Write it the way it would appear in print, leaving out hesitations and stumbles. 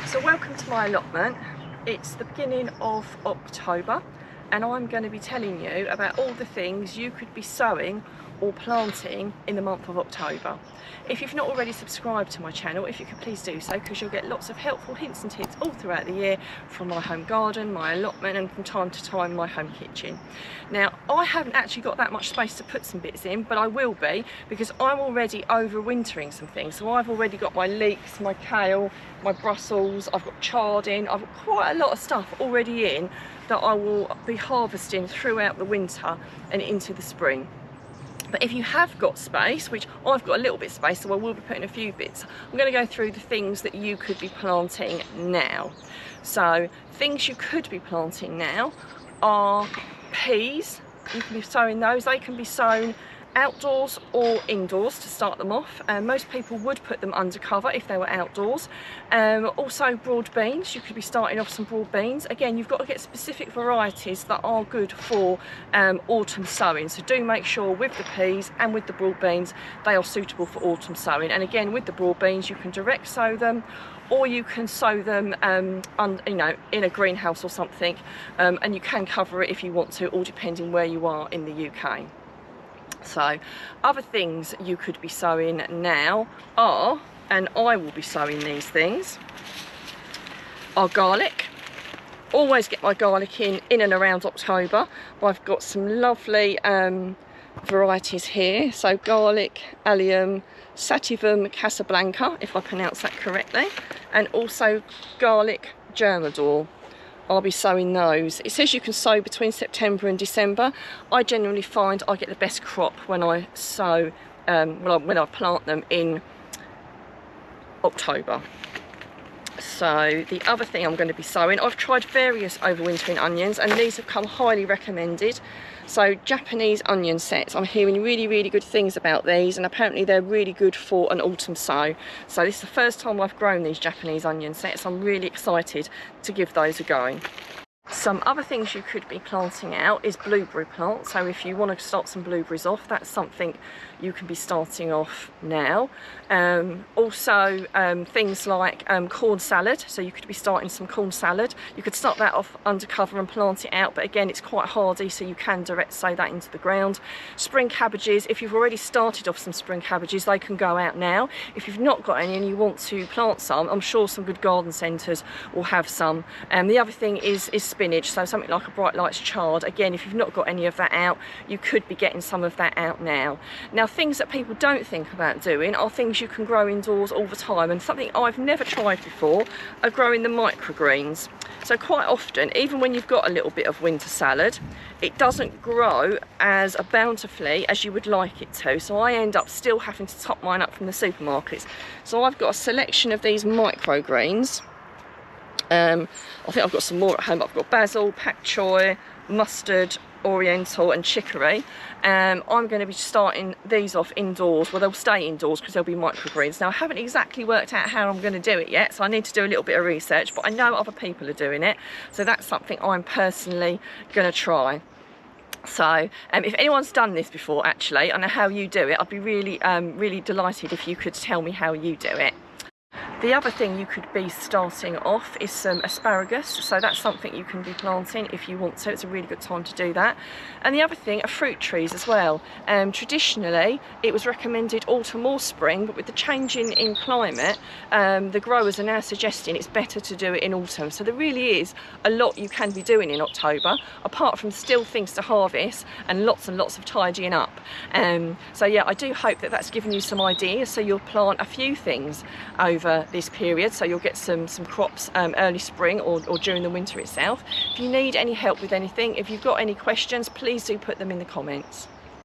So welcome to my allotment. It's the beginning of October and I'm going to be telling you about all the things you could be sowing or planting in the month of October. If you've not already subscribed to my channel, if you could please do so, because you'll get lots of helpful hints and tips all throughout the year from my home garden, my allotment, and from time to time my home kitchen. Now, I haven't actually got that much space to put some bits in, but I will be, because I'm already overwintering some things. So I've already got my leeks, my kale, my Brussels, I've got chard in, I've got quite a lot of stuff already in that I will be harvesting throughout the winter and into the spring. But if you have got space, which I've got a little bit of space, so I will be putting a few bits, I'm going to go through the things that you could be planting now. So things you could be planting now are peas. You can be sowing those. They can be sown outdoors or indoors to start them off. Most people would put them under cover if they were outdoors. Also broad beans, you could be starting off some broad beans. Again, you've got to get specific varieties that are good for autumn sowing, so do make sure with the peas and with the broad beans they are suitable for autumn sowing. And again, with the broad beans you can direct sow them, or you can sow them in a greenhouse or something, and you can cover it if you want to, all depending where you are in the UK. So other things you could be sowing now are, and I will be sowing these things, are garlic. Always get my garlic in and around October. I've got some lovely varieties here. So garlic, allium, sativum casablanca, if I pronounce that correctly, and also garlic germador. I'll be sowing those. It says you can sow between September and December. I generally find I get the best crop when I sow, when I plant them in October. So the other thing I'm going to be sowing, I've tried various overwintering onions and these have come highly recommended. So Japanese onion sets, I'm hearing really good things about these, and apparently they're really good for an autumn sow. So this is the first time I've grown these Japanese onion sets. I'm really excited to give those a go. Some other things you could be planting out is blueberry plants. So if you want to start some blueberries off, that's something you can be starting off now. Also things like corn salad, so you could be starting some corn salad. You could start that off under cover and plant it out, but again it's quite hardy, so you can direct sow that into the ground. Spring cabbages, if you've already started off some spring cabbages, they can go out now. If you've not got any and you want to plant some, I'm sure some good garden centres will have some. The other thing is spinach, so something like a Bright Lights chard. Again, if you've not got any of that out, you could be getting some of that out now. Now, things that people don't think about doing are things you can grow indoors all the time, and something I've never tried before are growing the microgreens. So quite often, even when you've got a little bit of winter salad, it doesn't grow as bountifully as you would like it to, so I end up still having to top mine up from the supermarkets. So I've got a selection of these microgreens. I think I've got some more at home. I've got basil, pak choi, mustard, oriental and chicory. I'm going to be starting these off indoors. Well, they'll stay indoors because they'll be microgreens. Now, I haven't exactly worked out how I'm going to do it yet, so I need to do a little bit of research, but I know other people are doing it, so that's something I'm personally going to try. So if anyone's done this before, actually, I know how you do it, I'd be really delighted if you could tell me how you do it. The other thing you could be starting off is some asparagus, so that's something you can be planting if you want to. It's a really good time to do that. And the other thing are fruit trees as well. Traditionally it was recommended autumn or spring, but with the changing in climate, the growers are now suggesting it's better to do it in autumn. So there really is a lot you can be doing in October, apart from still things to harvest and lots of tidying up. So yeah, I do hope that that's given you some ideas, so you'll plant a few things over this period, so you'll get some crops early spring or during the winter itself. If you need any help with anything, if you've got any questions, please do put them in the comments.